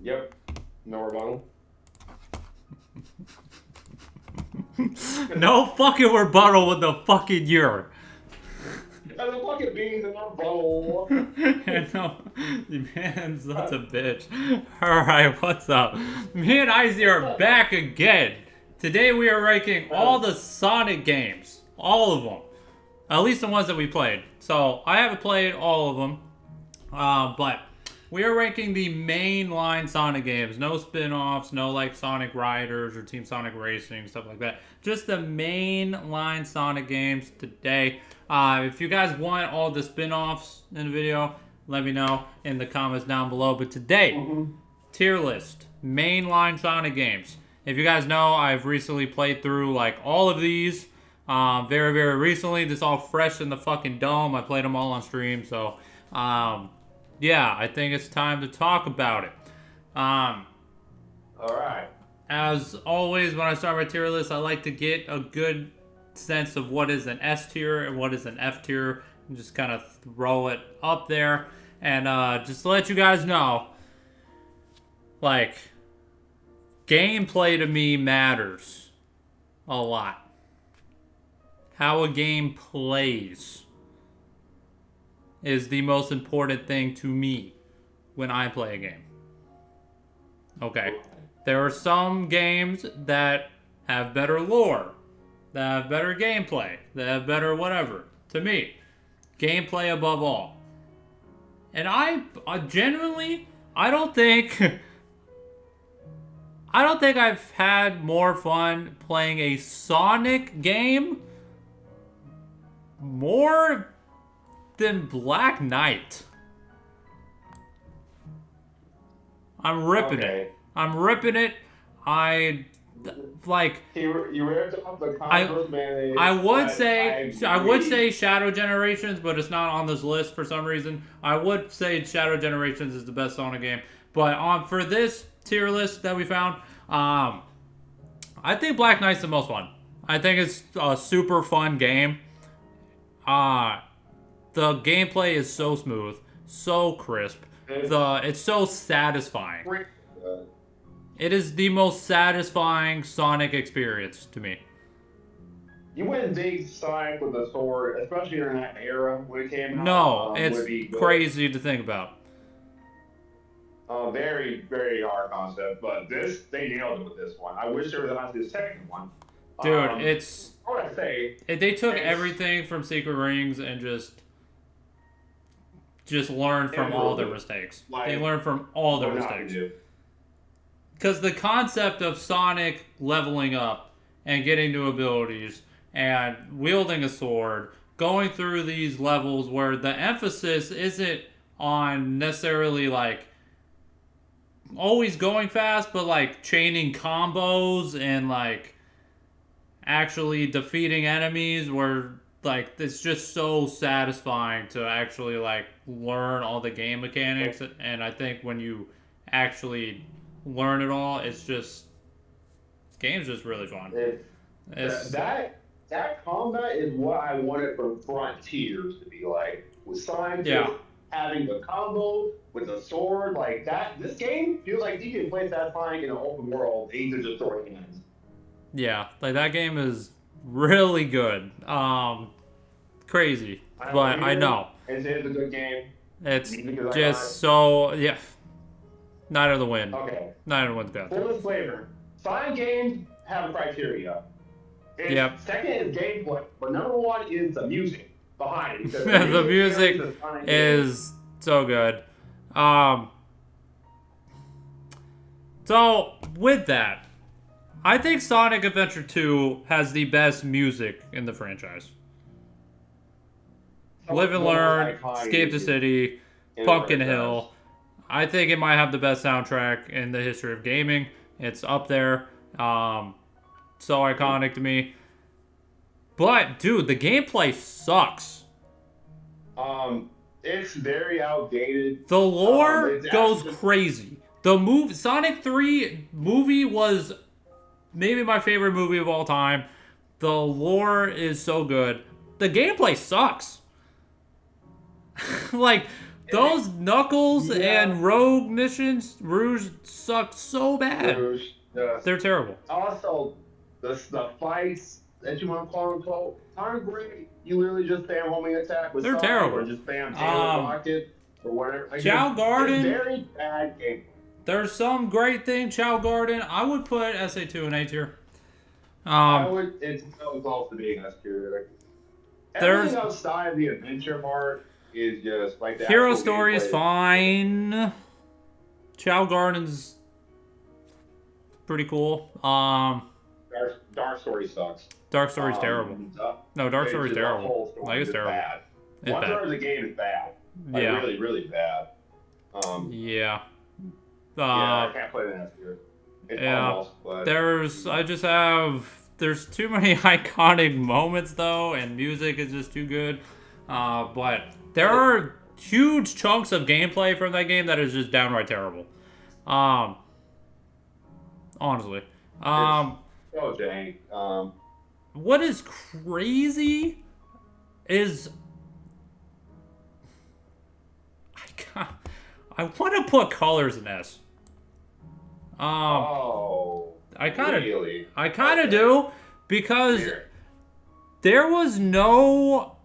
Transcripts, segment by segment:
Yep. No rebuttal. No fucking rebuttal with the fucking year. And the fucking beans in our bowl. No, man, such a bitch. Alright, what's up? Me and Izzy are back again. Today we are ranking all the Sonic games. All of them. At least the ones that we played. So, I haven't played all of them. But we are ranking the mainline Sonic games. No spin-offs, no like Sonic Riders or Team Sonic Racing, stuff like that. Just the mainline Sonic games today. If you guys want all the spin-offs in the video, let me know in the comments down below. But today, tier list, mainline Sonic games. If you guys know, I've recently played through like all of these. Very, very recently. This is all fresh in the fucking dome. I played them all on stream, so yeah, I think it's time to talk about it. Alright. As always, when I start my tier list, I like to get a good sense of what is an S tier and what is an F tier, and just kind of throw it up there. And just to let you guys know, like, gameplay to me matters a lot. How a game plays is the most important thing to me when I play a game. Okay. There are some games that have better lore, that have better gameplay, that have better whatever. To me, gameplay above all. And I genuinely, I don't think I've had more fun playing a Sonic game more than Black Knight. I'm ripping it. I'm ripping it. I like. You ripped off the Converse mayonnaise. I would say Shadow Generations, but it's not on this list for some reason. I would say Shadow Generations is the best Sonic game, but for this tier list that we found, I think Black Knight's the most fun. I think it's a super fun game. The gameplay is so smooth, so crisp. It's so satisfying. It is the most satisfying Sonic experience to me. You wouldn't dig Sonic with a sword, especially in that era when it came out. No, it's crazy to think about. Very, very hard concept, but they nailed it with this one. I wish there was actually a second one. Dude, it's... What would I say? They took everything from Secret Rings and just learned from all their mistakes. They learned from all their mistakes. Because the concept of Sonic leveling up and getting new abilities and wielding a sword, going through these levels where the emphasis isn't on necessarily like always going fast, but like chaining combos and like actually defeating enemies, where like it's just so satisfying to actually like learn all the game mechanics. And I think when you actually learn it all, it's just game's just really fun. That combat is what I wanted from Frontiers to be like, with Sonic just having the combo with the sword like that. This game feels like you can play satisfying in an open world. They can just throw hands. Yeah, like that game is really good. Crazy, but I know it's a good game. It's just so Night of the Wind. Okay. Night of the Wind's good. Full disclaimer: Sonic games have criteria. Second is gameplay, but number one is the music behind it. The music is so good. So with that, I think Sonic Adventure 2 has the best music in the franchise. Live and Learn, Escape the City, Pumpkin Hill. I think it might have the best soundtrack in the history of gaming. It's up there. So iconic to me. But, dude, the gameplay sucks. It's very outdated. The lore goes crazy. The Sonic 3 movie was maybe my favorite movie of all time. The lore is so good. The gameplay sucks. Like, Those Knuckles Yeah. and Rogue missions, Rouge suck so bad. Rouge, They're terrible. also, the fights that you want to quote unquote aren't great. You literally just spam homing attack with They're Sonic terrible. or just spam Taylor Rocket or whatever. Like, Chao Garden. It's very bad game. There's some great thing. Chao Garden. I would put SA2 in A tier. I would. It's so close to being S tier. Everything outside the adventure part is just like the Hero actual Story is gameplay. fine. Chao Garden's pretty cool. Dark Story sucks. Dark Story's terrible. No, Dark Story's the terrible. whole story Like, it's is terrible. bad. It's One bad. third of the game is bad. Like, Yeah. really, really bad. Yeah. Yeah, I can't play that here. It's yeah. almost, but There's too many iconic moments though, and music is just too good. But there are huge chunks of gameplay from that game that is just downright terrible. Honestly. oh dang. What is crazy is I want to put colors in S. I kind of do, because Weird. there was no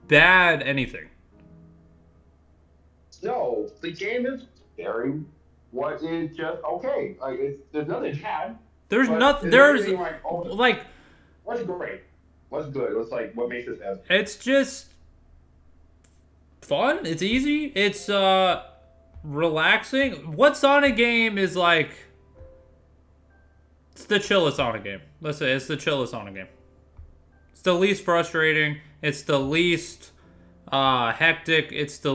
bad anything. No, the game is very. What is just okay? Like there's nothing bad. There's but nothing. is There's anything like what's great? What's good? What's like what makes this as it's just fun. It's easy. It's relaxing. What Sonic game is like? It's the chillest Sonic game. Let's say it's the chillest Sonic game. It's the least frustrating. It's the least hectic. It's the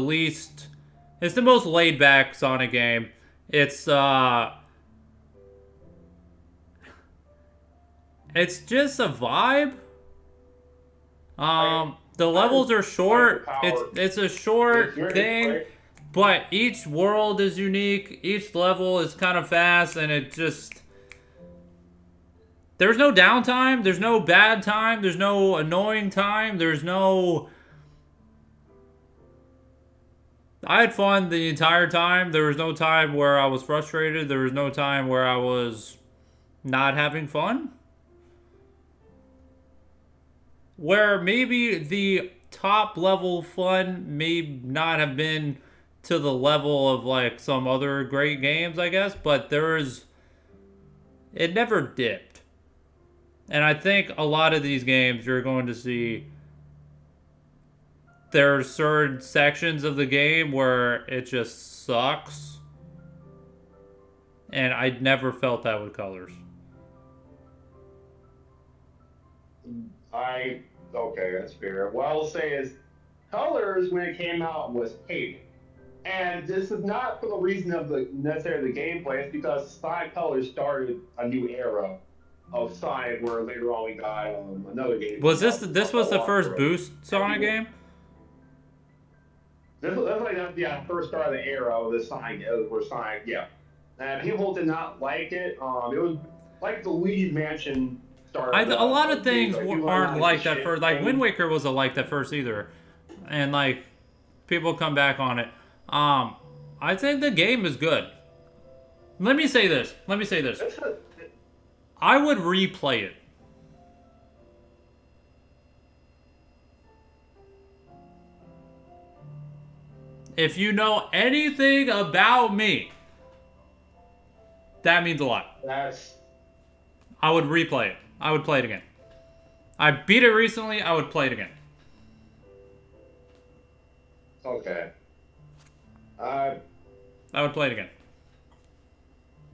most laid back Sonic game. It's just a vibe. The levels are short. It's a short thing, but each world is unique. Each level is kind of fast, and it just there's no downtime. There's no bad time. There's no annoying time. There's no. I had fun the entire time. There was no time where I was frustrated. There was no time where I was not having fun. Where maybe the top level fun may not have been to the level of like some other great games, I guess, but it never dipped. And I think a lot of these games you're going to see there are certain sections of the game where it just sucks. And I never felt that with Colors. Okay, that's fair. What I will say is, Colors when it came out was hated, and this is not for the reason of necessarily the gameplay. It's because Sonic Colors started a new era of Sonic, where later on we got another game. Was this was the first Boost Sonic game? That's like first start of the era of the Sonic, where Sonic, yeah. And people did not like it. It was like the Luigi's Mansion. A lot of things aren't like that first. Like Wind Waker wasn't like that first either, and like people come back on it. I think the game is good. Let me say this. I would replay it. If you know anything about me, that means a lot. I would replay it. I would play it again. I beat it recently. I would play it again. Okay. I would play it again.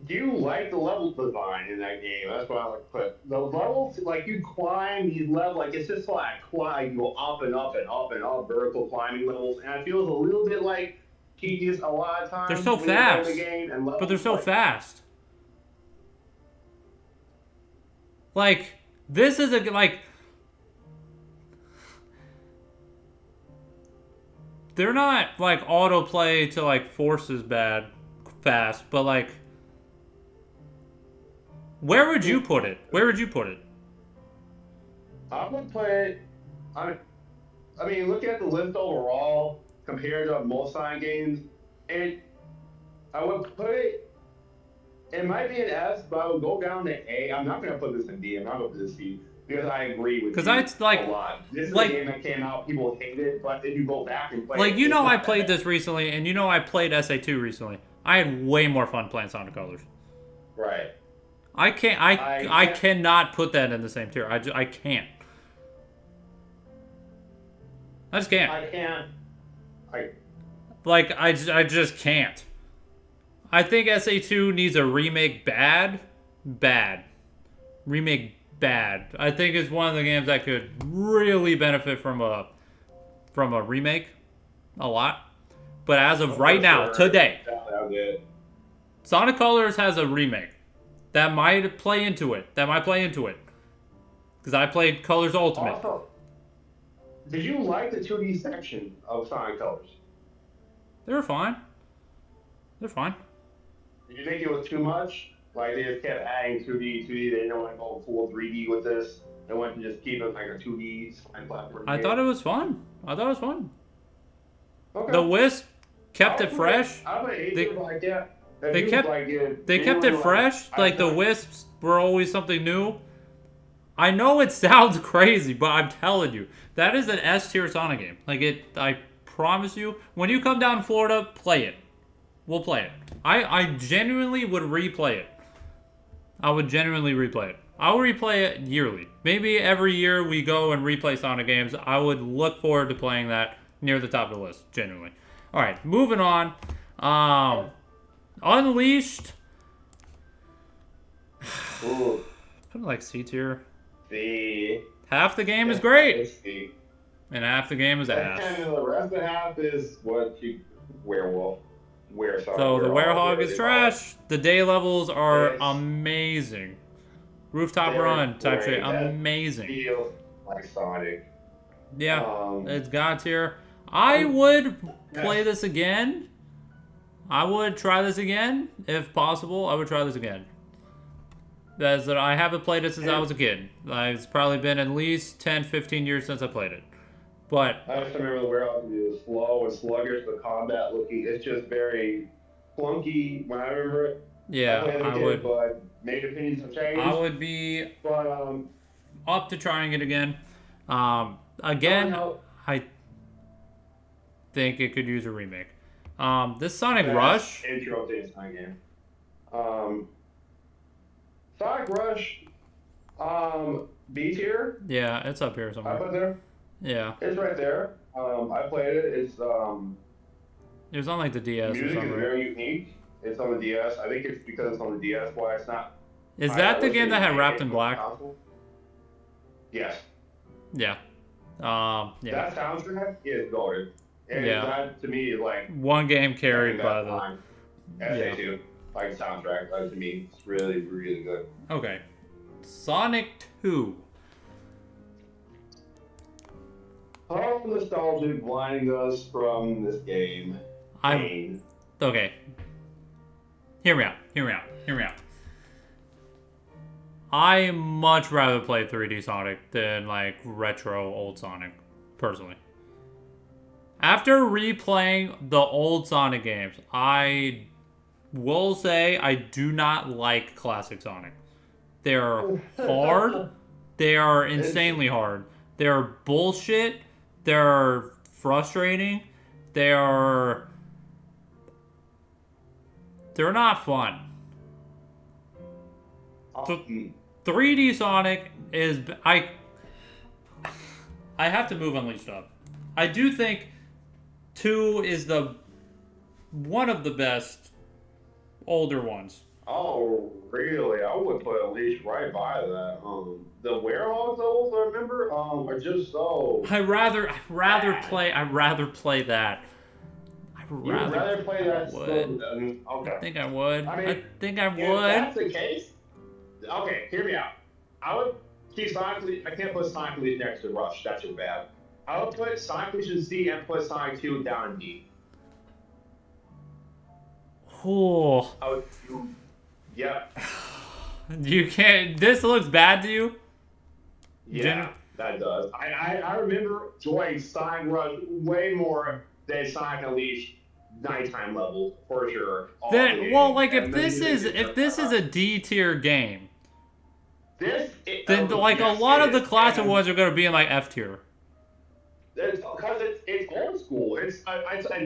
Do you like the level design in that game? That's what I like to put. The levels, like you climb these levels, like it's just like you go up and up and up and up, vertical climbing levels, and it feels a little bit like tedious a lot of times. They're so fast, but they're so fast. Like this is they're not like autoplay to like forces fast, but like where would you put it? I would put it. I mean, looking at the list overall compared to most Sonic games, and I would put it. It might be an S, but I would go down to A. I'm not gonna put this in D. I'm not gonna put this C because I agree with Because I you a like, lot. This is a like, game that came out, people hate it, but if you go back and play like it, you it's know, I not played bad. this recently, and you know, I played SA2 recently. I had way more fun playing Sonic Colors. Right. I can't. I cannot put that in the same tier. I can't. I just can't. I can't. I Like I just can't. I think SA2 needs a remake bad. Remake bad. I think it's one of the games that could really benefit from a remake a lot. But as of right now, today, that was it. Sonic Colors has a remake that might play into it. Because I played Colors Ultimate. Also, did you like the 2D section of Sonic Colors? They were fine. They're fine. Did you think it was too much? Like they just kept adding 2D. They didn't want to go full 3D with this. They wanted to just keep it like a 2D Sonic platform. I thought it was fun. Okay. The Wisp kept it fresh. I would hate They- it like that. They kept it fresh. Like the Wisps were always something new. I know it sounds crazy, but I'm telling you, that is an S tier Sonic game. Like it, I promise you. When you come down to Florida, play it. We'll play it. I genuinely would replay it. I would genuinely replay it. I'll replay it yearly. Maybe every year we go and replay Sonic games. I would look forward to playing that near the top of the list, genuinely. All right, moving on. Unleashed. Ooh, Put it like C tier. C. Half the game is great, C. and half the game is ass. And the rest of the half is what you werewolf. So the Werehog is trash. The day levels are It's- amazing. Rooftop They're run type shit, great. That amazing. Feels like Sonic. Yeah, it's God tier. I would play this again. I would try this again if possible. I would try this again. That's that I haven't played it since I was a kid. It's probably been at least 10, 15 years since I played it. But I just remember the Werewolf is slow and sluggish, the combat looking. It's just very clunky when I remember it. yeah, played as a I kid, would. But maybe opinions have changed. I would be But up to trying it again. Again, no, I think it could use a remake. This Sonic that's Rush. intro to this Sonic game. Sonic Rush, B tier. Yeah, it's up here I somewhere. put there. Yeah, It's right there. I played it. It's it was on like the DS or music is something. very unique. It's on the DS. I think it's because it's on the DS why it's not. Is I that the wish game it that had was Wrapped in on Black? console. Yes. Yeah. That Yeah. soundtrack is goated. And Yeah. that to me is like One game carried by the. SA2. Like soundtrack, that to me, it's really, really good. Okay. Sonic 2. How nostalgic blinding us from this game. Pain. Okay. Hear me out. I much rather play 3D Sonic than like retro old Sonic, personally. After replaying the old Sonic games, I will say I do not like classic Sonic. They're hard. They are insanely hard. They're bullshit. They're frustrating. They're not fun. 3D Sonic is I have to move Unleashed up. I do think 2 is the one of the best older ones. Oh, really? I would put Unleashed right by that. The Werewolves, those I remember, are just so. I'd rather play that. You'd rather play that. Okay. Okay. I think I would. I mean, would. If that's the case, okay, hear me out. I would keep Sonic Elite. I can't put Sonic Elite next to Rush. That's just bad. I would put Sonic Elite in C and put Sonic 2 down in D. Oh. I would. Yeah. You can't. This looks bad to you. Yeah. That does. I remember enjoying Sonic Rush way more than Sonic Unleashed nighttime levels for sure. All the Then, well, games like and the music is if just this is a D tier game, then like a yes, lot it of the is. classic And ones are gonna be in like F tier. it's because it's old school. It's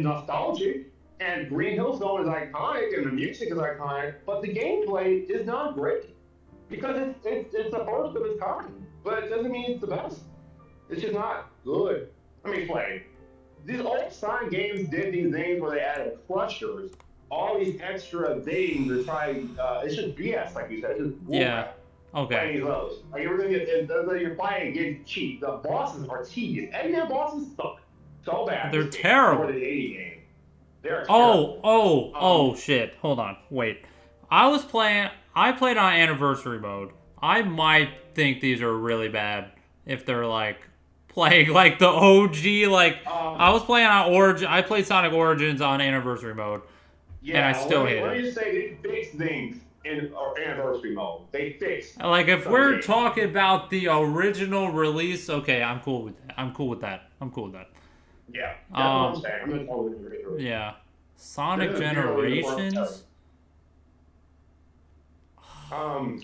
nostalgic, and Green Hill Zone is iconic, and the music is iconic, but the gameplay is not great because it's the first of its kind. But it doesn't mean it's the best. It's just not good. Let me explain. These old Sonic games did these things where they added crushers, all these extra things to try. It's just BS, like you said. It's just Yeah. bullcrap. Okay. Playing these levels. Like everything you're playing against cheap. The bosses are tedious. Any of the bosses suck so bad. They're This game, more terrible. than any game. They're Oh, terrible. oh, Um, oh, shit. Hold on. Wait. I played on anniversary mode. I might think these are really bad if they're like playing like the OG. Like, I um, was playing on Origin. I played Sonic Origins on anniversary mode, and I yeah. still hate Let it. me just say they fixed things in anniversary mode. They fixed Like, if some we're things. talking about the original release, okay, I'm cool with that. I'm cool with that. I'm cool with that. Yeah, that's what I'm Um, saying. I'm gonna totally agree with you. yeah. Sonic This is barely the Generations. first. Um,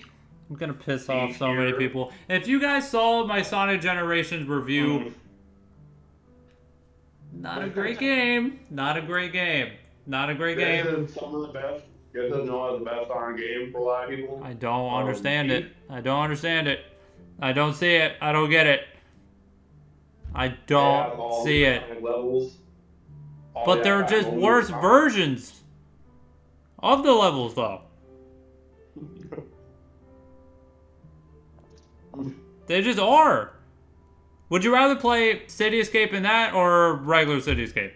I'm gonna piss D off so many tier. people. If you guys saw my Sonic Generations review, Mm. not a great game. Not a great game. Not a great This game. is some of the best. This is known as the best on game for a lot of people. I don't understand it. D, I don't understand it. I don't see it. I don't get it. I it don't has all the see it. iconic levels, all the But they're iconic just moments. worse versions of the levels, though. They just are. Would you rather play City Escape in that or regular City Escape?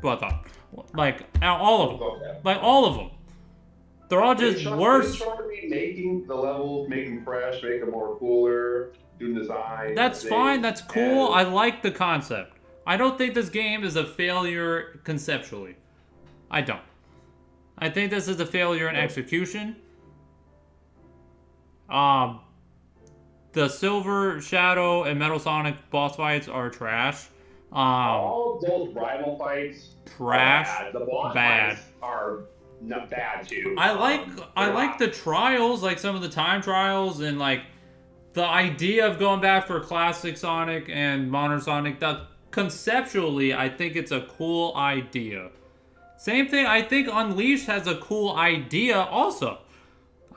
What I thought. Like, all of them. Okay. Like, all of them. They're all They just try, they worse. try to be making the levels, make them fresh, make them more cooler, do design. That's fine. That's cool. And I like the concept. I don't think this game is a failure conceptually. I don't. I think this is a failure in execution. Um, the Silver Shadow and Metal Sonic boss fights are trash. all those rival fights Trash. are bad. The boss Bad. fights are not bad too. I They're like not. the trials, like some of the time trials, and like the idea of going back for classic Sonic and modern Sonic. That conceptually, I think it's a cool idea. Same thing. I think Unleashed has a cool idea also.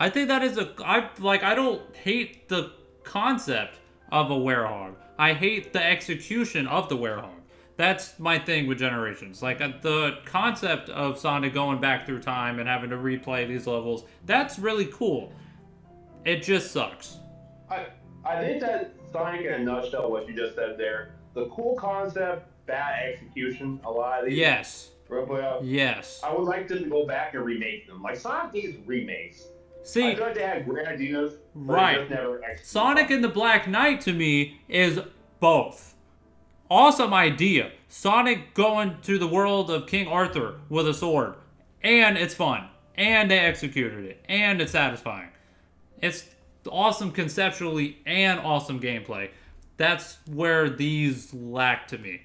I think that is I don't hate the concept of a werehog. I hate the execution of the werehog. That's my thing with Generations. Like the concept of Sonic going back through time and having to replay these levels, that's really cool. It just sucks. I I think that Sonic in a nutshell, what you just said there, the cool concept, bad execution. A lot of these. Yes. Well, Yes. I would like them to go back and remake them. Like Sonic needs remakes. I See, feel like they had great ideas, but they right. just never executed. Sonic and the Black Knight to me is both. Awesome idea. Sonic going to the world of King Arthur with a sword. And it's fun. And they executed it. And it's satisfying. It's awesome conceptually and awesome gameplay. That's where these lack to me.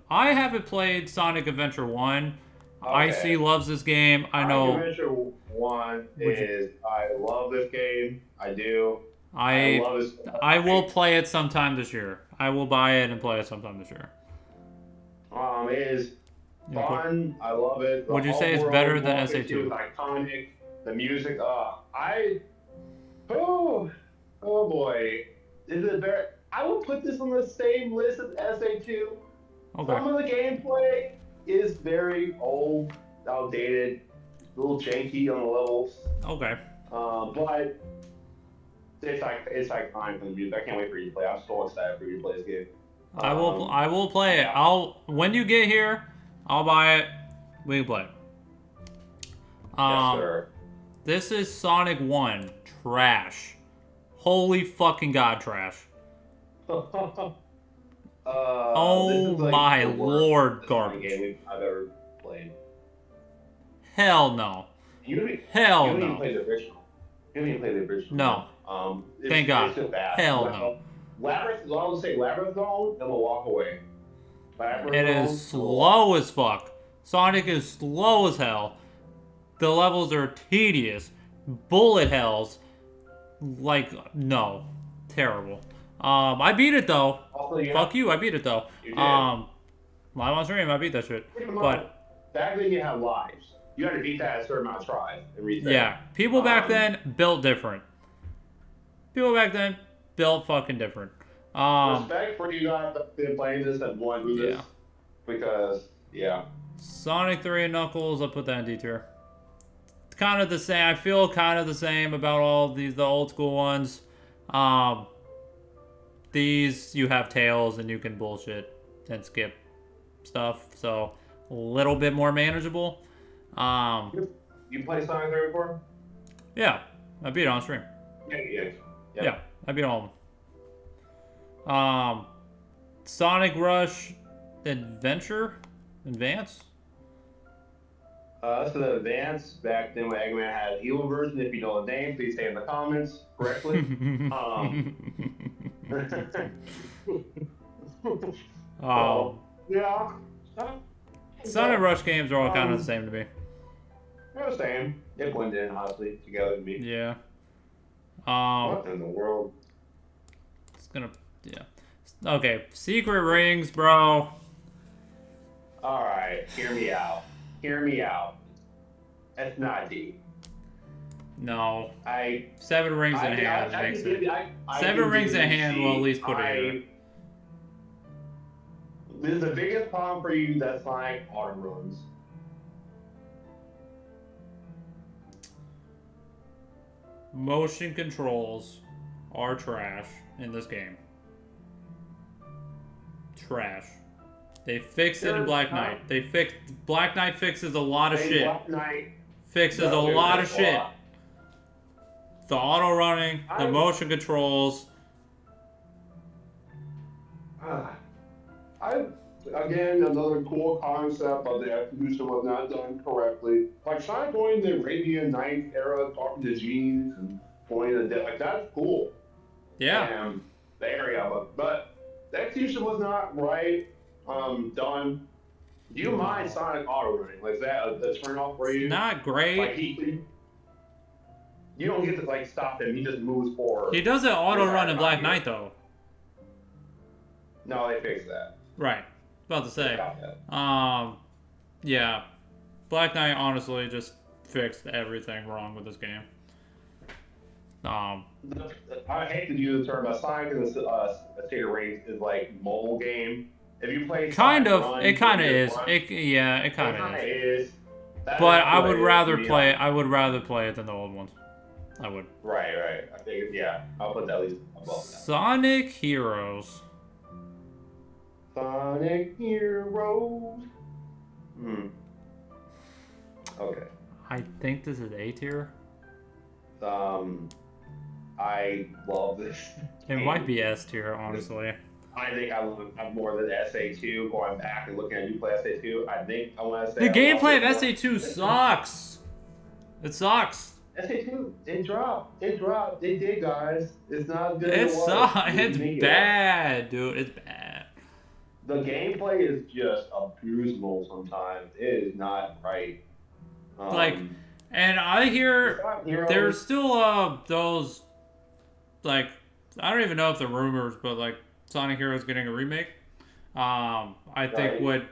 I haven't played Sonic Adventure 1. Okay. IC loves this game. I Sonic know. Adventure One Would you- is I love this game. I do. I love this. I will play it sometime this year. I will buy it and play it sometime this year. It is You know, fun. I love it. The Would you say it's overall better than walk SA2? is iconic. The music. Oh, oh boy. Is it very? I would put this on the same list as SA2. Okay. Some of the gameplay is very old, outdated, a little janky on the levels. Okay. But it's iconic for the music. I can't wait for you to play. I'm so excited for you to play this game. I will play it. When you get here, I'll buy it. We can play it. Yes, sir. This is Sonic 1. Trash. Holy fucking god, trash. Oh This is, like, my the worst lord, Sonic garbage. game I've ever played. Hell no. Hell you didn't even no. play the original. You didn't even play the original. No. Thank It's God. just bad. Hell no. Labyrinth, I'll just say Labyrinth Zone, and we'll walk away. Labyrinth It Zone, is slow as fuck. Sonic is slow as hell. The levels are tedious. Bullet hells. Like, no. Terrible. I beat it though. Also, yeah, Fuck you, I beat it though. you did. Live on stream, I beat that shit. But back then you had lives. You had to beat that a certain amount of tries and reset. yeah, people back then built different. People back then built fucking different. Respect for you guys that have been playing this and want to do this. Because, yeah. Sonic 3 and Knuckles, I'll put that in D tier. Kind of the same. I feel kind of the same about all these, the old school ones. These, you have Tails and you can bullshit and skip stuff. So, a little bit more manageable. You play Sonic 3 before? Yeah. I beat it on stream. Yeah. I beat all of them. Sonic Rush Advance? So the Advance, back then when Eggman had an evil version, if you know the name, please say in the comments correctly. Yeah. Sonic Rush games are all kind of the same to me. They're the same. They blend in, honestly, together to me. Yeah. What in the world? It's gonna, yeah. Okay, Secret Rings, bro. Alright, hear me out. Hear me out. That's not deep. No. 7 rings in hand makes it. 7 rings in hand will at least put it here. This is the biggest problem for you that's like auto runs. Motion controls are trash in this game. Trash. They fixed it in Black Knight. Black Knight fixes a lot of shit. Black Knight fixes a lot of shit. The auto running, the motion controls. Again, another cool concept, but the execution was not done correctly. Like Sonic going the Arabian Nights era, talking to Genes and going to the dead, like that's cool. Yeah. And the area, but the execution was not right. Done. Do you mind Sonic auto running? Like, is that a turn off for you? It's not great. Like you don't get to like stop him. He just moves forward. He doesn't auto run in Black Knight though. No, they fixed that. Right. About to say. Yeah. Black Knight honestly just fixed everything wrong with this game. I hate to use the term, but Sonic and State of Rage is like mobile game. If you play it kind of is. It kind of is. But I would rather play it. I would rather play it than the old ones. I would. Right. I think I'll put that at least above that. Sonic Heroes. Sonic Heroes. Okay. I think this is A tier. I love this. It might be S tier, honestly. I think I love more than SA2. Going back and looking at you play SA2, I think I want to say the gameplay of SA2 sucks. It sucks. SA2, it dropped. It did, guys. It's not good. It sucks. It's bad, dude. It's bad. The gameplay is just abusable sometimes. It is not right. And I hear there's still those, like, I don't even know if they're rumors, but like Sonic Heroes getting a remake. I think would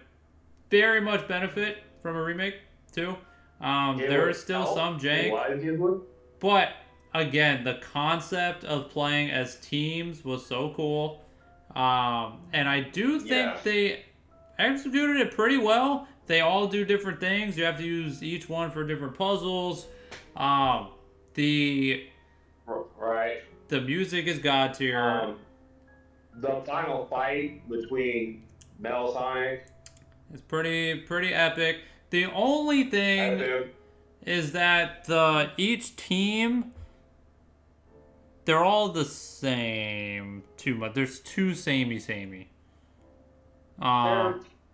very much benefit from a remake too. There is still some jank, but again, the concept of playing as teams was so cool, and I do think they executed it pretty well. They all do different things. You have to use each one for different puzzles. The music is god tier. The final fight between Metal Sonic is pretty epic. The only thing is that each team, they're all the same too much. There's two samey.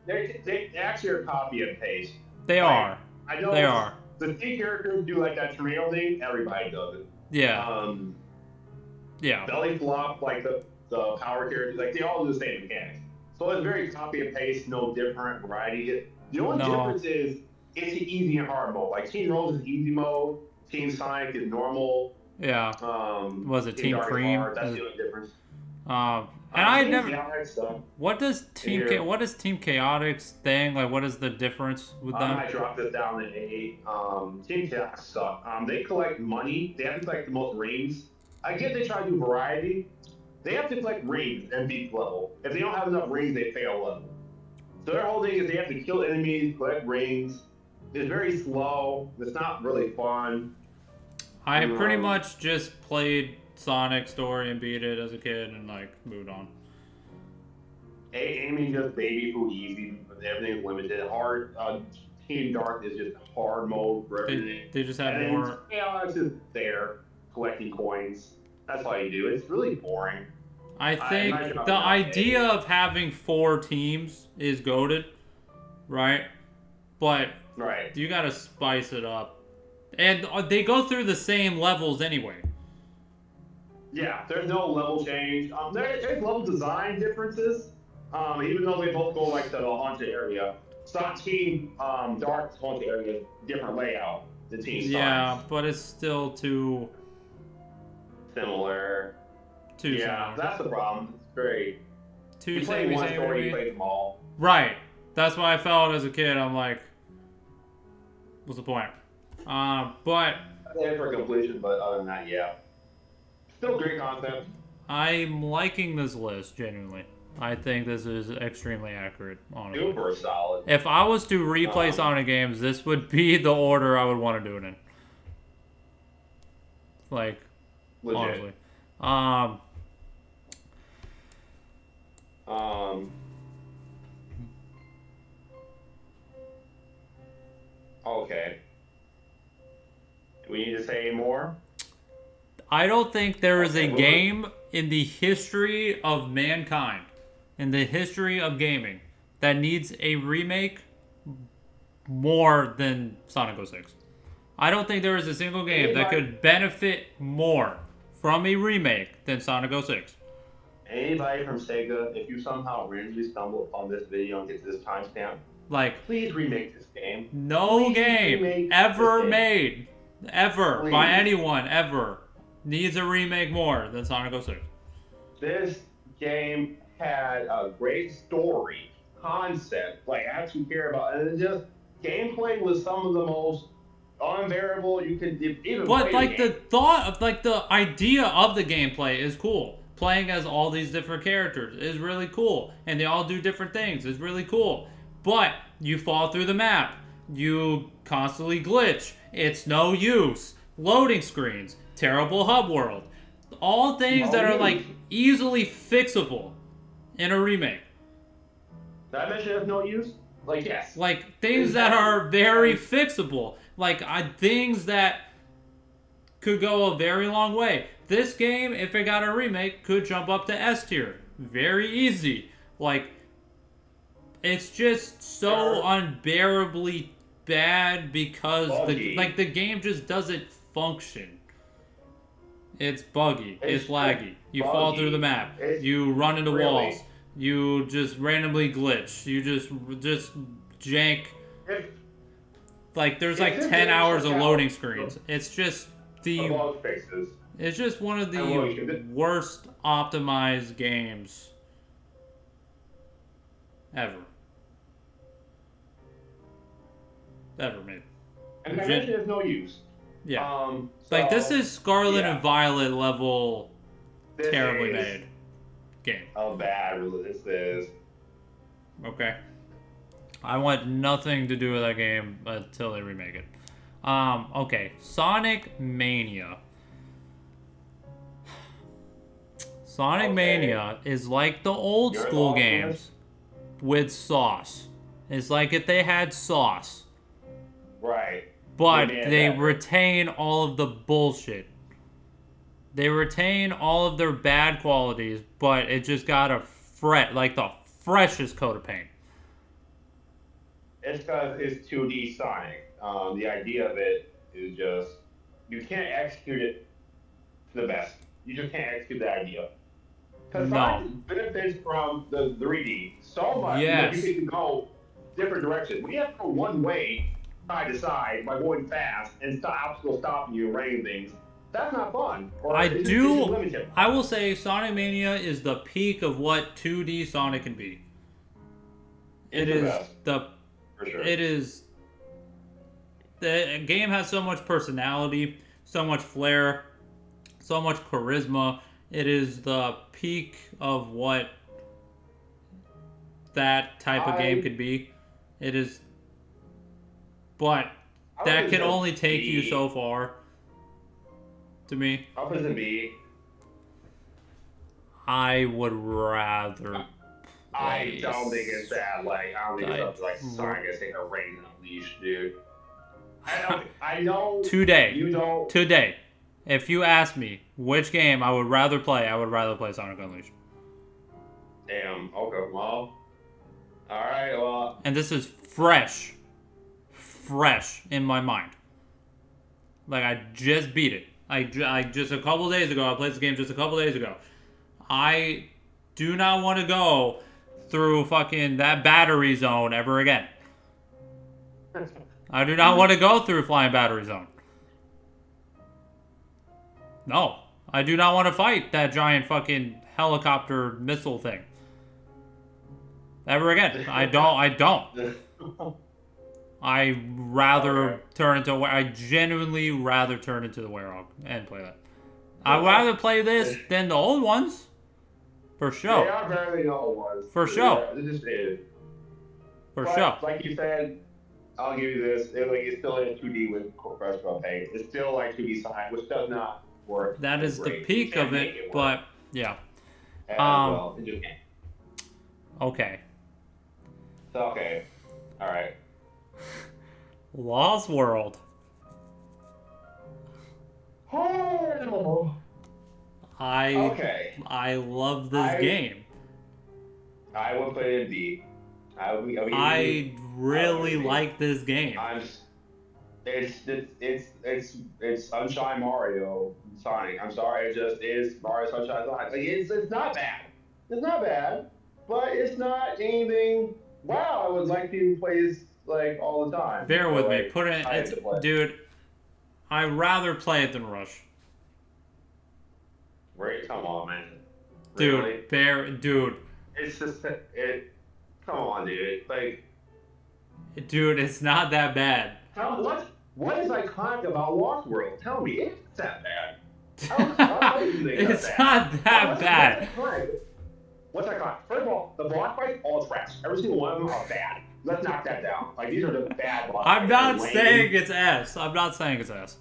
They actually are copy and paste. They are. I know they are. the C characters do like that tornado thing. Everybody does it. Yeah. Yeah. Belly flop, like the power characters, like they all do the same mechanics. So it's very copy and paste, no different variety. The only difference is it's an easy and hard mode. Like Team Rose is easy mode, Team Sonic is normal. Yeah. Was it Team Cream? That's the only difference. And I never. What does Team Chaotic's thing like? What is the difference with them? I dropped this down to 8. Team Chaotic suck. They collect money. They have to collect the most rings. I get they try to do variety. They have to collect rings and beat level. If they don't have enough rings, they fail level. So their whole thing is they have to kill enemies, collect rings. It's very slow. It's not really fun. I pretty much just played Sonic story and beat it as a kid and like moved on. Aiming just baby food easy, but everything's limited. Hard Team Dark is just hard mode for everything. They just have more. Yeah, it's just there collecting coins. That's all you do. It's really boring. I think the idea of having 4 teams is goated, right? But you gotta spice it up, and they go through the same levels anyway. Yeah, there's no level change. There's level design differences, even though they both go like to the haunted area. It's not Team Dark's haunted area, different layout. The Team Sonic. Yeah, but it's still too similar. Similar. That's the problem. It's very. You play one story, you play them all. Right. That's why I felt as a kid. I'm like, what's the point? But. For completion, but other than that, yeah. Still great concept. I'm liking this list, genuinely. I think this is extremely accurate, honestly. Super solid. If I was to replay Sonic games, this would be the order I would want to do it in. Like, legit. Honestly. Okay. Do we need to say more? I don't think there is a game in the history of mankind, in the history of gaming, that needs a remake more than Sonic 06. I don't think there is a single game that could benefit more from a remake than Sonic 06. Anybody from Sega, if you somehow randomly stumble upon this video and get this timestamp, like, please remake this game. No game ever made, ever, by anyone, ever, needs a remake more than Sonic 06. This game had a great story, concept, like actually care about, and just gameplay was some of the most unbearable you could even. But like the thought of like the idea of the gameplay is cool. Playing as all these different characters is really cool, and they all do different things. It's really cool. But you fall through the map. You constantly glitch. It's no use. Loading screens. Terrible hub world. All things that are like easily fixable in a remake. Did I mention it's no use? Like, yes. Like things that are very fixable. Like things that could go a very long way. This game, if it got a remake, could jump up to S tier. Very easy. Like, it's just so unbearably bad because the game just doesn't function. It's buggy. It's laggy. You fall through the map. You run into walls. You just randomly glitch. You just jank. Like, there's like 10 hours of loading screens. It's just it's just one of the worst optimized games ever made. And I mentioned it's no use. Yeah. Like, this is Scarlet and Violet level terribly made game. How bad this is. Okay. I want nothing to do with that game until they remake it. Okay. Sonic Mania. Sonic Mania is like the old school games with sauce. It's like if they had sauce. Right. But they retain all of the bullshit. They retain all of their bad qualities, but it just got a like the freshest coat of paint. It's because it's 2D Sonic. The idea of it is just you can't execute it to the best. You just can't execute the idea. Because No. Sonic benefits from the 3D so much because you Yes. can go different directions. We have to go one way, side to side, by going fast and obstacles stopping you and raining things. That's not fun. Or it's just limited. I will say Sonic Mania is the peak of what 2D Sonic can be. It is the for sure. It is the game has so much personality, so much flair, so much charisma. It is the peak of what that type of game could be. It is, but that can only take you so far. To me, how does it be? I would rather. I don't think it's that. Like, I don't think it's up to like Sonic is taking a rain unleash, dude. I know. Today. You don't. Today. If you ask me which game I would rather play, I would rather play Sonic Unleashed. Damn. Okay. Well. All right. Well. And this is fresh in my mind. Like I just beat it. I just a couple days ago. I played this game just a couple days ago. I do not want to go through fucking that battery zone ever again. I do not want to go through Flying Battery Zone. No. I do not want to fight that giant fucking helicopter missile thing. Ever again. I don't. I rather turn into... I genuinely rather turn into the Werewolf and play that. I'd rather play this than the old ones. For sure. They are better than the old ones. For sure. Yeah, it just is. For sure. Like you said, I'll give you this. It's still in 2D with professional paint. It's still like 2D Sonic, which does not work. That is the peak of it, but yeah. Well, it just can't. Okay. So, okay. All right. Lost World. Oh. I love this game. I would put it in B. I really like this game. It's Sunshine Mario Sonic. I'm sorry, it just is Mario Sunshine Sonic. Like it's not bad. It's not bad, but it's not anything. Wow, I would like to play this like all the time. Bear with me. Put it. Dude. I'd rather play it than Rush. Right? Come on, man. Really? Dude. It's just it. Come on, dude. Like, dude, it's not that bad. What is iconic about Lost World? Tell me, it's that bad. It's not that bad. What's iconic? First of all, the boss fights all trash. Every single one of them are bad. Let's knock that down. Like these are the bad boss fights. I'm not saying it's S. I'm not saying it's S.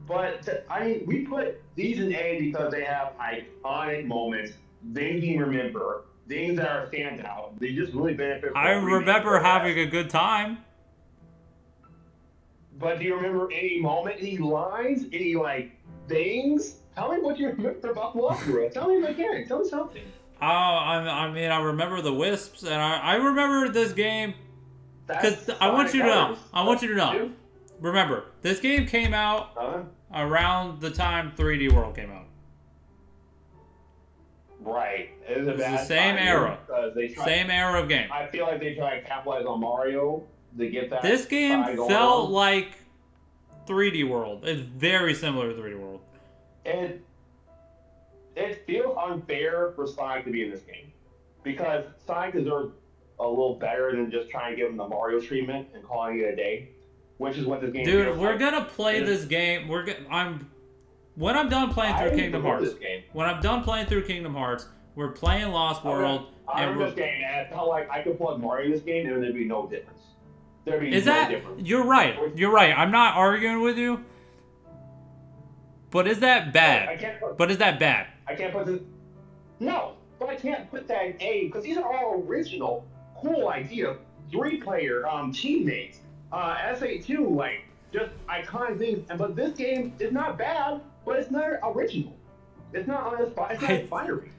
But I mean, we put these in A because they have iconic moments. Things you remember. Things that are standout. They just really benefit from I remember having a good time. But do you remember any moment, any lines, any like things? Tell me what you remember about Lost World. Tell me mechanics. Tell me something. I mean, I remember the Wisps, and I remember this game because I want you to know. Remember, this game came out around the time 3D World came out. Right. It was the same era. Same era of game. I feel like they tried to capitalize on Mario to get that. This game felt like 3D World. It's very similar to 3D World. It feels unfair for Sonic to be in this game because Sonic deserves a little better than just trying to give him the Mario treatment and calling it a day, which is what this game. Dude, we're gonna play this game. When I'm done playing through Kingdom Hearts. When I'm done playing through Kingdom Hearts, we're playing Lost World. I'm just saying, and it felt like I could plug Mario in this game and there'd be no difference. There'd be no difference. You're right. You're right. I'm not arguing with you. But is that bad? I can't put this. No, but I can't put that in A because these are all original, cool ideas. 3-player teammates, SA2, like just iconic things. But this game is not bad, but it's not original. It's not on this. It's not binary.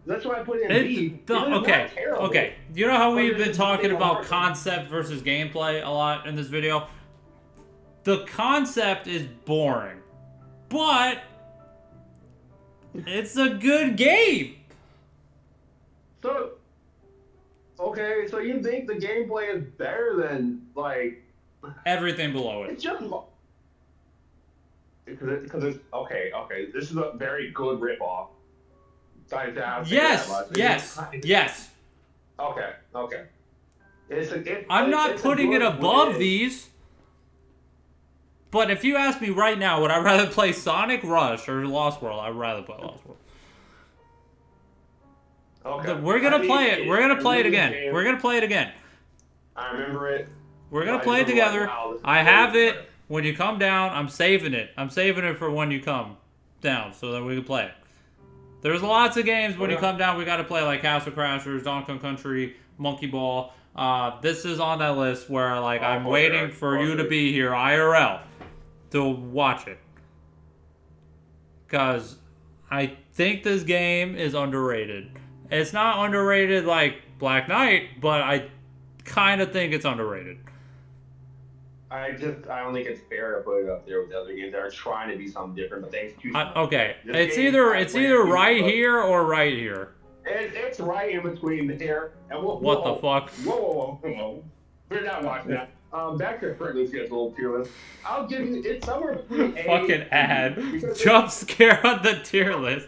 That's why I put it in B. Okay, okay. You know how we've been talking about hard. concept versus gameplay a lot in this video? The concept is boring, but it's a good game. So, okay, so you think the gameplay is better than, like... Everything below it. It's just... Because it's... Okay, this is a very good ripoff. Yes. Okay. I'm not putting it above these. But if you ask me right now, would I rather play Sonic Rush or Lost World? I'd rather play Lost World. Okay. We're gonna play it. We're gonna play it again. We're gonna play it again. I remember it. We're gonna play it together. I have it. When you come down, I'm saving it. I'm saving it for when you come down so that we can play it. There's lots of games when you come down we gotta play, like Castle Crashers, Donkey Kong Country, Monkey Ball. This is on that list where, like, I'm waiting for you to be here IRL to watch it. Because I think this game is underrated. It's not underrated like Black Knight, but I kind of think it's underrated. I don't think it's fair to put it up there with the other games that are trying to be something different, but the execution. Okay, it's either right here or right here. It's right in between there. And what the fuck? Whoa. We're not watching that. Back to Lucy's little tier list. I'll give you, it's somewhere between A. Fucking ad. Jump scare on the tier list.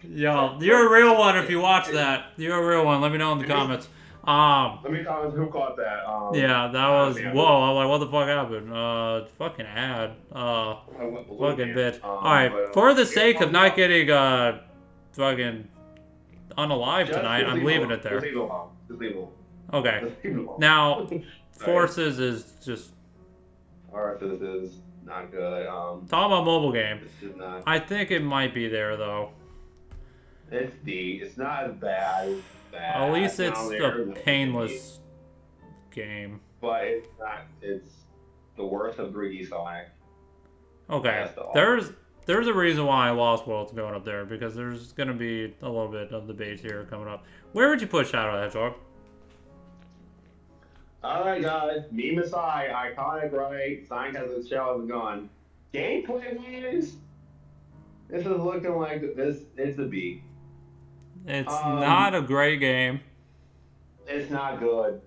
Yo, you're a real one if you watch that. You're a real one. Let me know in the comments. Let me comment who caught that. Yeah, that was whoa. I'm like, what the fuck happened? Fucking ad. Fucking bitch. All right, for the sake of not getting fucking unalive tonight, I'm leaving it there. Just leave it. Okay. Now, Forces is just. Alright, so this is not good. Talking about mobile game. This is not. I think it might be there though. It's D. It's not as bad. At least it's a painless game. But it's not. It's the worst of 3D Sonic. Okay. There's a reason why Lost World's going up there, because there's gonna be a little bit of debate here coming up. Where would you put Shadow the Hedgehog? Alright guys, me Masai, iconic, right? Sonic has a shell of a gun. Gameplay wise, this is looking like this. It's a B. It's not a great game. It's not good.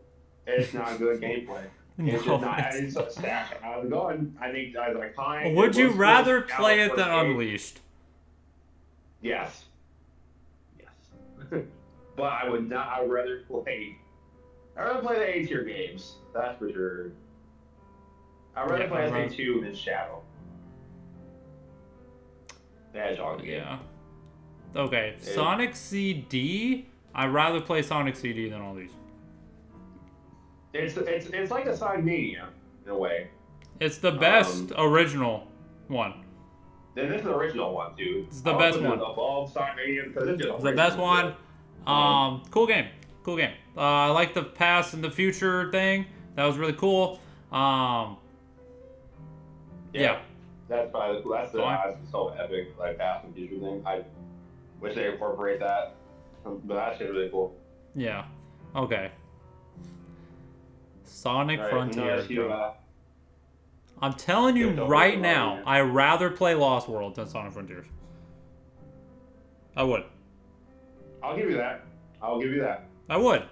It's not good gameplay. It's just not. It's a stack. I was going. I think I was iconic. Would you rather play it than Unleashed? Yes. But I would not. I'd rather play. I'd rather play the A-tier games. That's for sure. I'd rather play SA2 than Shadow. The Hedgehog game. Yeah. Okay, Sonic CD. I'd rather play Sonic CD than all these. It's like a Sonic Mania in a way. It's the best original one. This is the original one, dude. It's the best one. Above Sonic Mania because it's the best one. Cool game. Cool game. I like the past and the future thing. That was really cool. Yeah. That's probably that's so epic, like past and future thing. I wish they incorporate that, but that shit is really cool. Yeah. Okay. Sonic Frontier. I'm telling you right now, I'd rather play Lost World than Sonic Frontiers. I would. I'll give you that. I would.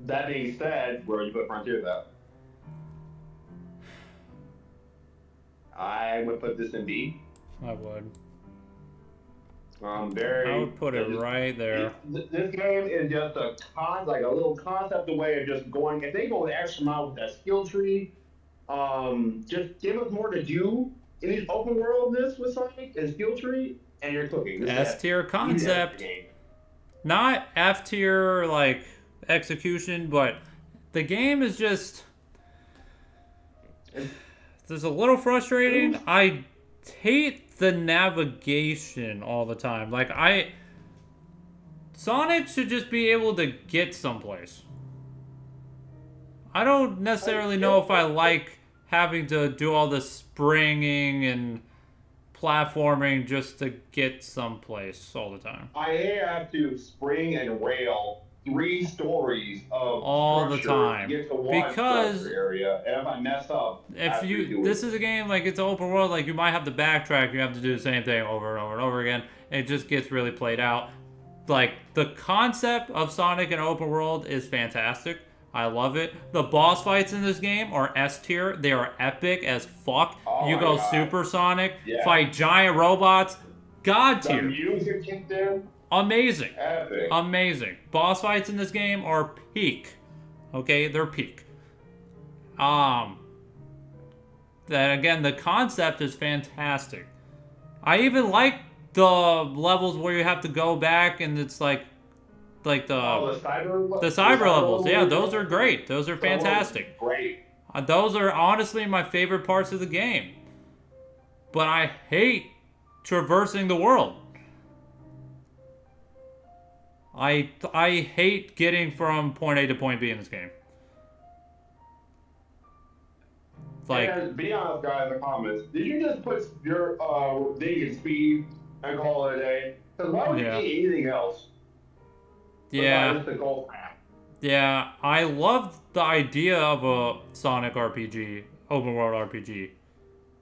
That being said, where would you put Frontiers at? I would put this in B. I would. I would put it right there. This game is just a little concept way of just going. If they go the extra mile with that skill tree, just give us more to do in these open worldness with Sonic and skill tree, and you're cooking. S tier concept, not F tier like execution, but the game is just. It's a little frustrating. I hate the navigation all the time. Like, Sonic should just be able to get someplace. I don't necessarily know if I like having to do all the springing and platforming just to get someplace all the time. I have to spring and rail 3 stories of All the structure time. to get to one Because structure area, and if I mess up, this is a game like it's open world, like you might have to backtrack, you have to do the same thing over and over and over again. It just gets really played out. Like the concept of Sonic and open world is fantastic. I love it. The boss fights in this game are S tier. They are epic as fuck. Oh You my go God. Super Sonic, Yeah. fight giant robots. God The tier. music kicked in. Amazing. Epic. Amazing. Boss fights in this game are peak. Okay, they're peak. That again, the concept is fantastic. I even like the levels where you have to go back and it's like the cyber levels. Yeah, those are great. Those are fantastic. Great. Those are honestly my favorite parts of the game. But I hate traversing the world. I hate getting from point A to point B in this game. Like, and be honest, guys, in the comments, did you just put your dig and speed and call it a day? Because why would you need anything else? Yeah. The gold map? Yeah, I love the idea of a Sonic RPG, open world RPG.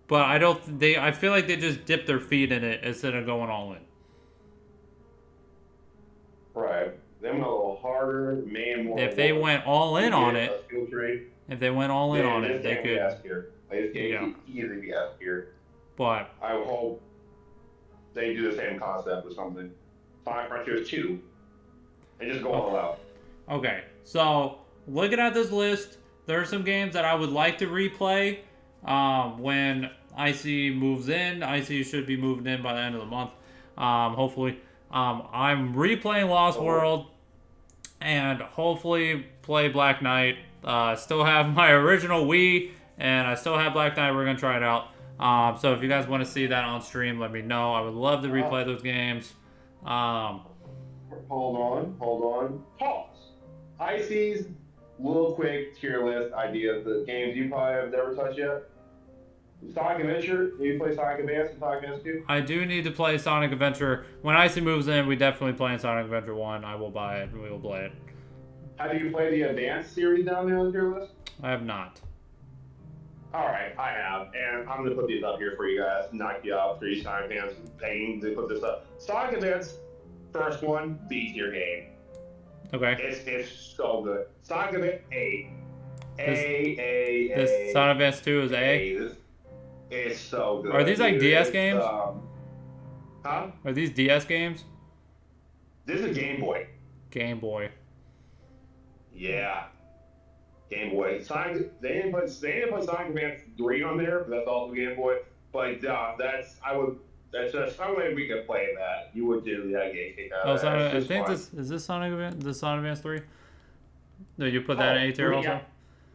But I feel like they just dip their feet in it instead of going all in. Right. They went a little harder, more. If they went all in on it, if they went all in on it, they could. This game could easily be S tier. But I hope they do the same concept with something. Sonic Frontiers 2. And just go all out. Okay, so looking at this list, there are some games that I would like to replay when Icy moves in. Icy should be moving in by the end of the month, hopefully. I'm replaying Lost World and hopefully play Black Knight. Still have my original Wii and I still have Black Knight. We're going to try it out. So if you guys want to see that on stream, let me know. I would love to replay those games. Hold on. Pause. Icy's little quick tier list ideas. The games you probably have never touched yet. Sonic Adventure. Do you play Sonic Advance and Sonic Advance 2? I do need to play Sonic Adventure. When Icy moves in, we definitely play Sonic Adventure 1. I will buy it and we will play it. Have you played the Advance series down there on the tier list? I have not. Alright, I have. And I'm going to put these up here for you guys. Knock you out. 3 Sonic Advance. Paying to put this up. Sonic Advance, first one, B tier game. Okay. It's so good. Sonic Advance A. This Sonic Advance 2 is A? It's so good. Are these like DS games? Huh? Are these DS games? This is Game Boy. Game Boy. Yeah. Game Boy. Sonic. They didn't put Sonic Advance 3 on there, but that's also Game Boy. But that's just some way we could play that. You would do that game. I think fun. Is this Sonic Advance 3? No, you put that in A tier also?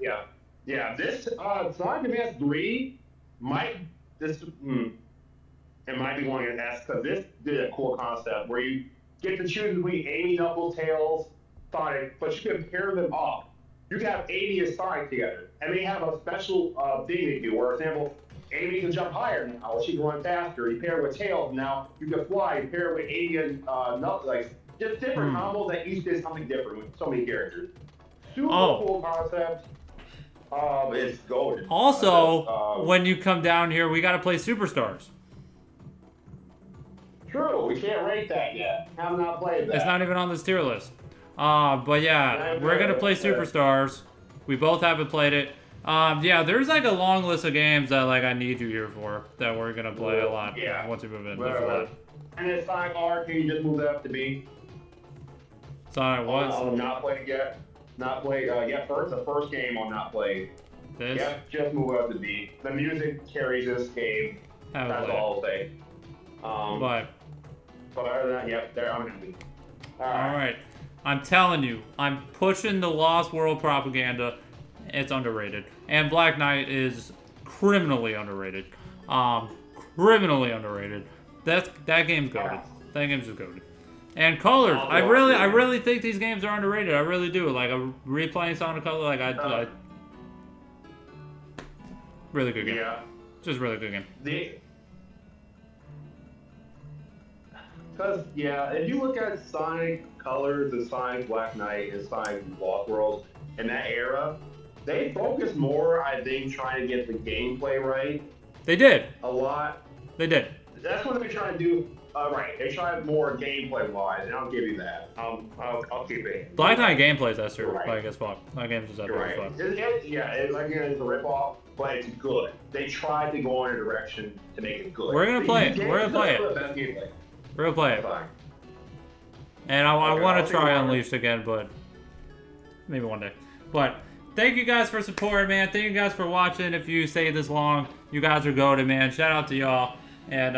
Yeah. This Sonic Advance 3 might it might be going in S because this did a cool concept where you get to choose between Amy, Knuckles, Tails, Sonic, but you can pair them up. You can have Amy and Sonic together, and they have a special thing they do. Where, for example, Amy can jump higher now; she can run faster. You pair it with Tails, now you can fly. You pair it with Amy and Knuckles, like just different combos that each did something different with so many characters. Super cool concept. It's golden. Also, when you come down here, we gotta play Superstars. True, we can't rate that yet. Have not played that. It's not even on this tier list. But yeah, we're gonna play Superstars. We both haven't played it. Yeah, there's like a long list of games that like I need you here for that we're gonna play a lot. Yeah. Once we move in. And then Sonic R, can you just move that up to B? Sonic what? Oh, not played yet. Not played yet. The first game on not played. This? Yep, just move up to B. The music carries this game. That's all I'll say. But other than that, yep, there I'm happy. Alright. I'm telling you, I'm pushing the Lost World propaganda. It's underrated. And Black Knight is criminally underrated. Criminally underrated. That game's goated. That game's just goated. And Colors, I really think these games are underrated. I really do. Like replaying Sonic Color, like I really good game. Yeah. Just really good game. Because, yeah, if you look at Sonic Colors and Sonic Black Knight and Sonic Lost Worlds in that era, they focused more, I think, trying to get the gameplay right. They did. A lot. They did. That's what they're trying to do. Right. They tried more gameplay-wise, and I'll give you that. I'll keep it. Black Knight gameplay is true. Right. Like as fuck. That game's just epic as fuck. It's like it's a ripoff, but it's good. They tried to go in a direction to make it good. We're gonna play it. We're gonna play it. We're gonna play it. Fine. And I Okay, want I'll to try take Unleashed again, but maybe one day. But thank you guys for supporting, man. Thank you guys for watching. If you stayed this long, you guys are goated, man. Shout out to y'all. And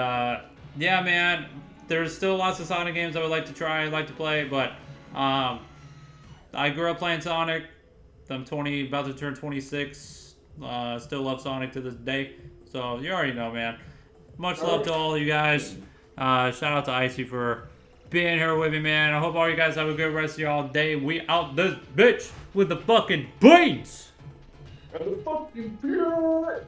yeah, man, there's still lots of Sonic games I would like to try, like to play, but I grew up playing Sonic. I'm 20, about to turn 26. Still love Sonic to this day. So you already know, man. Much love to all of you guys. Shout out to Icy for being here with me, man. I hope all you guys have a good rest of y'all day. We out this bitch with the fucking beans. And the fucking pure.